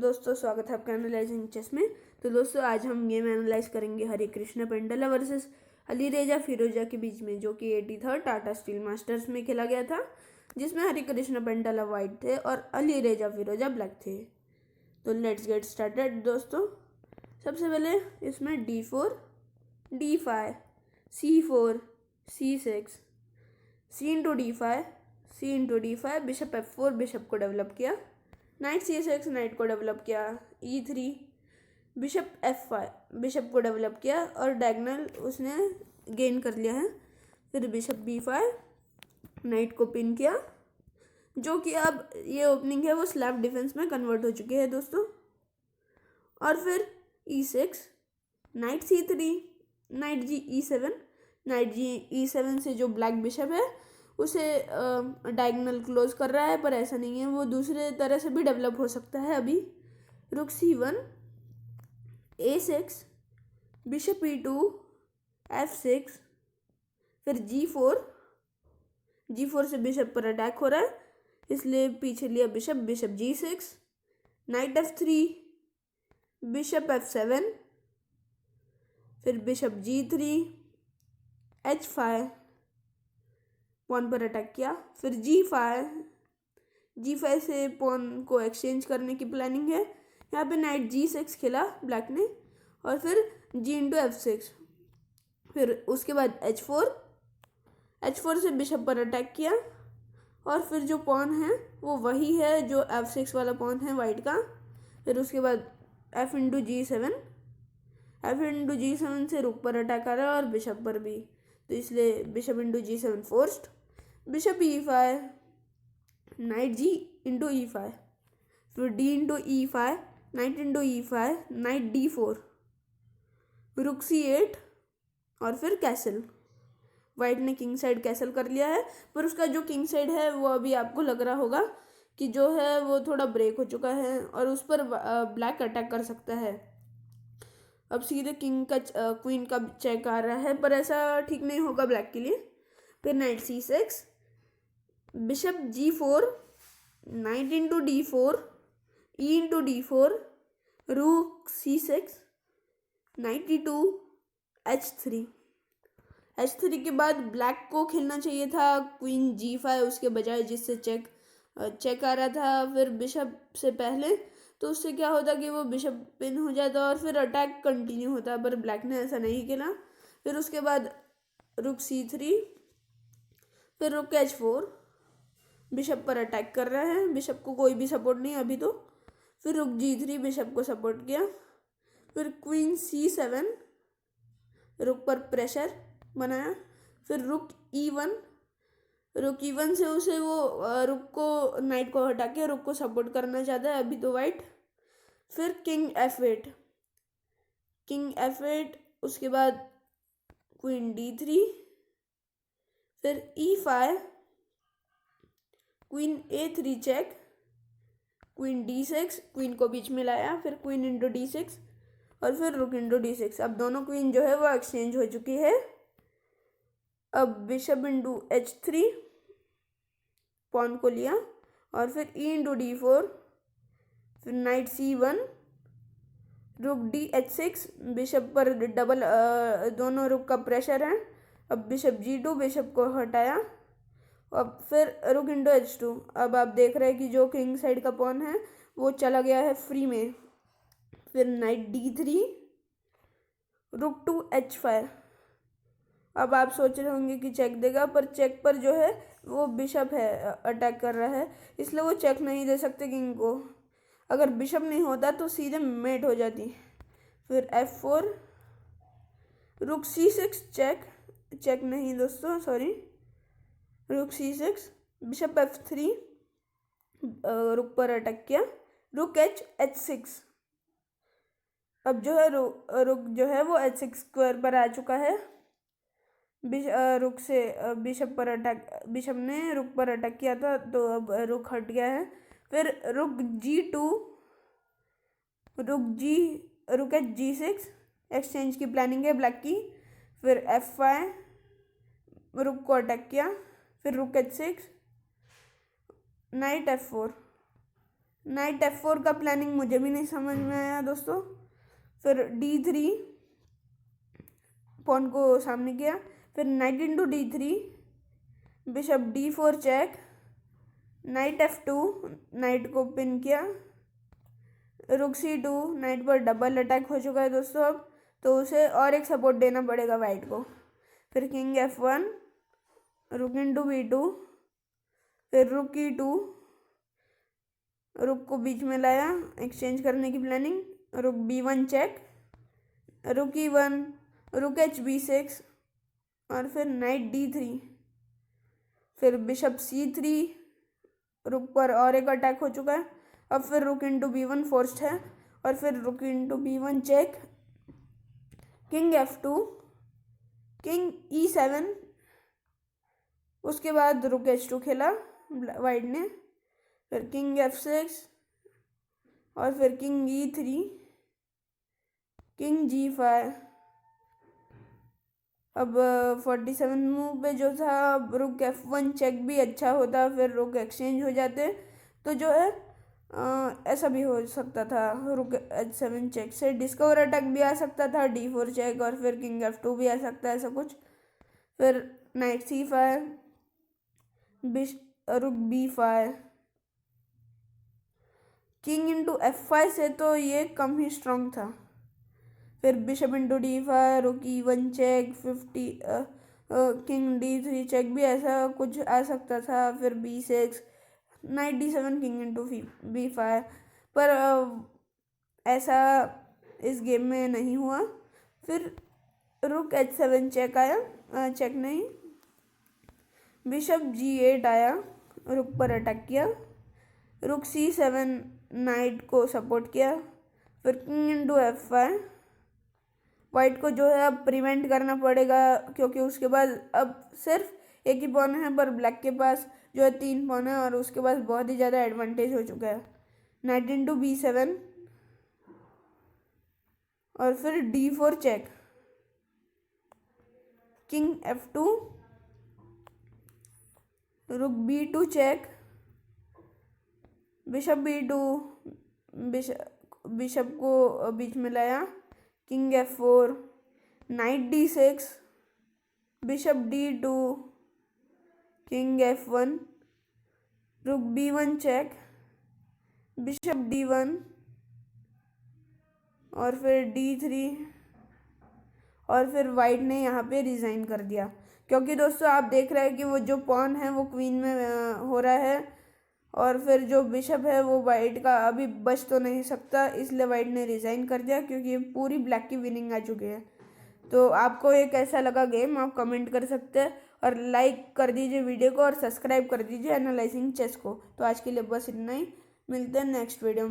दोस्तों, स्वागत है आपका एनालाइजिंग चेस में। तो दोस्तों, आज हम गेम एनालाइज करेंगे हरे कृष्ण पेंडला वर्सेस अलीरेजा फिरोजा के बीच में, जो कि 83rd टाटा स्टील मास्टर्स में खेला गया था, जिसमें हरे कृष्ण पेंडला वाइट थे और अलीरेजा फिरोजा ब्लैक थे। तो लेट्स गेट स्टार्टेड दोस्तों। सबसे पहले इसमें D4, D5, C4, C6, C into D5, bishop F4, bishop को डेवलप किया, नाइट C6, नाइट को डेवलप किया, E3, बिशप F5, बिशप को डेवलप किया और डायगोनल उसने गेन कर लिया है। फिर बिशप B5, नाइट को पिन किया, जो कि अब ये ओपनिंग है वो स्लैब डिफेंस में कन्वर्ट हो चुकी है दोस्तों। और फिर E6, night C3, night G E7, night G E7 से जो ब्लैक बिशप है उसे डायगोनल क्लोज कर रहा है, पर ऐसा नहीं है, वो दूसरे तरह से भी डेवलप हो सकता है। अभी रुक C1, A6, bishop E2, F6, फिर G4 से बिशप पर अटैक हो रहा है, इसलिए पीछे लिया bishop G6, night F3, bishop F7, फिर बिशप G3, H5, पॉन पर अटैक किया, फिर G5 से पॉन को एक्सचेंज करने की प्लानिंग है। यहाँ पे नाइट G6 खेला ब्लैक ने, और फिर G इंटू F6, फिर उसके बाद H4 से बिशप पर अटैक किया, और फिर जो पॉन है वो वही है जो F6 वाला पॉन है वाइट का। फिर उसके बाद F इंटू G7 से रुक पर अटैक आ रहा है और बिशप पर भी, तो इसलिए bishop into G7 forced, bishop E5, night G into E5, फिर D into E5, night into E5, night D4, रुक C8 और फिर कैसल। वाइट ने किंग साइड कैसल कर लिया है, पर उसका जो किंग साइड है वो अभी आपको लग रहा होगा कि जो है वो थोड़ा ब्रेक हो चुका है और उस पर ब्लैक अटैक कर सकता है। अब सीधे किंग का क्वीन का चेक आ रहा है, पर ऐसा ठीक नहीं होगा ब्लैक के लिए। फिर night C6, bishop G4, night into D4, E into D4, रूक C6, नाइट E2, H3 के बाद ब्लैक को खेलना चाहिए था क्वीन G5 उसके बजाय, जिससे चेक आ रहा था फिर बिशप से पहले, तो उससे क्या होता कि वो बिशप पिन हो जाता और फिर अटैक कंटिन्यू होता, पर ब्लैक ने ऐसा नहीं खेला। फिर उसके बाद रुक C3, फिर रुक H4, बिशप पर अटैक कर रहा है, बिशप को कोई भी सपोर्ट नहीं अभी तो। फिर रुक G3, बिशप को सपोर्ट किया, फिर क्वीन C7, रुक पर प्रेशर बनाया, फिर रुक E1 से उसे वो रुक को नाइट को हटा के रुक को सपोर्ट करना चाहता है अभी तो वाइट। फिर किंग F8, उसके बाद क्वीन D3, फिर E5, queen A3 check, queen D6, queen को बीच में लाया, फिर क्वीन इंटू D6 और फिर रुक इंटू D6। अब दोनों क्वीन जो है वो एक्सचेंज हो चुकी है। अब बिशप इंटू H3, पॉन को लिया, और फिर E इंटू D4, फिर नाइट C1, रुक D H6, बिशप पर डबल दोनों रुक का प्रेशर है। अब बिशप G2, बिशप को हटाया, अब फिर रुक इंटू H2। अब आप देख रहे हैं कि जो किंग साइड का पॉन है वो चला गया है फ्री में। फिर नाइट D3, रुक टू H5। अब आप सोच रहे होंगे कि चेक देगा, पर चेक पर जो है वो बिशप है अटैक कर रहा है, इसलिए वो चेक नहीं दे सकते किंग को। अगर बिशप नहीं होता तो सीधे मेट हो जाती। फिर F4, रुक C6 चेक नहीं दोस्तों, सॉरी, रुक C6, बिशप F3, रुक पर अटैक किया, रुक H6। अब जो है रुक जो है वो H6 स्क्वायर पर आ चुका है। रुक से बिशप ने रुक पर अटैक किया था, तो अब रुक हट गया है। फिर रुक G2, रुक G6, एक्सचेंज की प्लानिंग है ब्लैक की। फिर F5, रुक को अटैक किया, फिर रुक H6, night F4, night F4 का प्लानिंग मुझे भी नहीं समझ में आया दोस्तों। फिर D3 पॉन को सामने किया, फिर knight into D3, bishop D4 check, knight F2, knight को पिन किया, रुक C2, नाइट पर डबल अटैक हो चुका है दोस्तों अब, तो उसे और एक सपोर्ट देना पड़ेगा वाइट को। फिर किंग F1, रुक इंटू B2, फिर रुक E2, रुक को बीच में लाया, एक्सचेंज करने की प्लानिंग, रुक B1 चेक, रुक E1, रुक HB6 और फिर नाइट D3, फिर बिशप C3, रुक पर और एक अटैक हो चुका है। अब फिर रुक इंटू B1 फोर्स्ड है और फिर रुक into B1 check, king F2, king E7, उसके बाद रुक H2 खेला वाइट ने, फिर किंग F6 और फिर किंग E3, किंग G5। अब 47 मूव पे जो था रुक F1 चेक भी अच्छा होता, फिर रुक एक्सचेंज हो जाते, तो जो है ऐसा भी हो सकता था, रुक H7 चेक से डिस्कवर अटैक भी आ सकता था, D4 चेक और फिर किंग F2 भी आ सकता है, ऐसा कुछ। फिर नाइट C5, रुक B5, किंग इंटू F5 से तो ये कम ही स्ट्रॉन्ग था। फिर बिशप इंटू D5, रुक E1 check, 50 king D3 check भी ऐसा कुछ आ सकता था, फिर B6, night D7, king into B5, पर ऐसा इस गेम में नहीं हुआ। फिर रुक H7 चेक आया, चेक नहीं, बिशप G8 आया, रुक पर अटैक किया, रुक C7 नाइट को सपोर्ट किया, फिर किंग इंटू F5, वाइट को जो है अब प्रिवेंट करना पड़ेगा, क्योंकि उसके बाद अब सिर्फ एक ही पॉन है, पर ब्लैक के पास जो है 3 पॉन है और उसके पास बहुत ही ज़्यादा एडवांटेज हो चुका है। नाइट इंटू B7 और फिर D4 चेक, किंग F2, रुक B2 check, bishop B2, bishop को बीच में लाया, king F4, night D6, bishop D2, king F1, रुक B1 चेक, बिशप D1 और फिर D3 और फिर वाइट ने यहाँ पे रिज़ाइन कर दिया, क्योंकि दोस्तों आप देख रहे हैं कि वो जो पॉन है वो क्वीन में हो रहा है और फिर जो बिशप है वो वाइट का अभी बच तो नहीं सकता, इसलिए वाइट ने रिज़ाइन कर दिया, क्योंकि पूरी ब्लैक की विनिंग आ चुकी है। तो आपको ये कैसा लगा गेम आप कमेंट कर सकते हैं और लाइक कर दीजिए वीडियो को और सब्सक्राइब कर दीजिए एनालाइजिंग चेस को। तो आज के लिए बस इतना ही, मिलते हैं नेक्स्ट वीडियो में।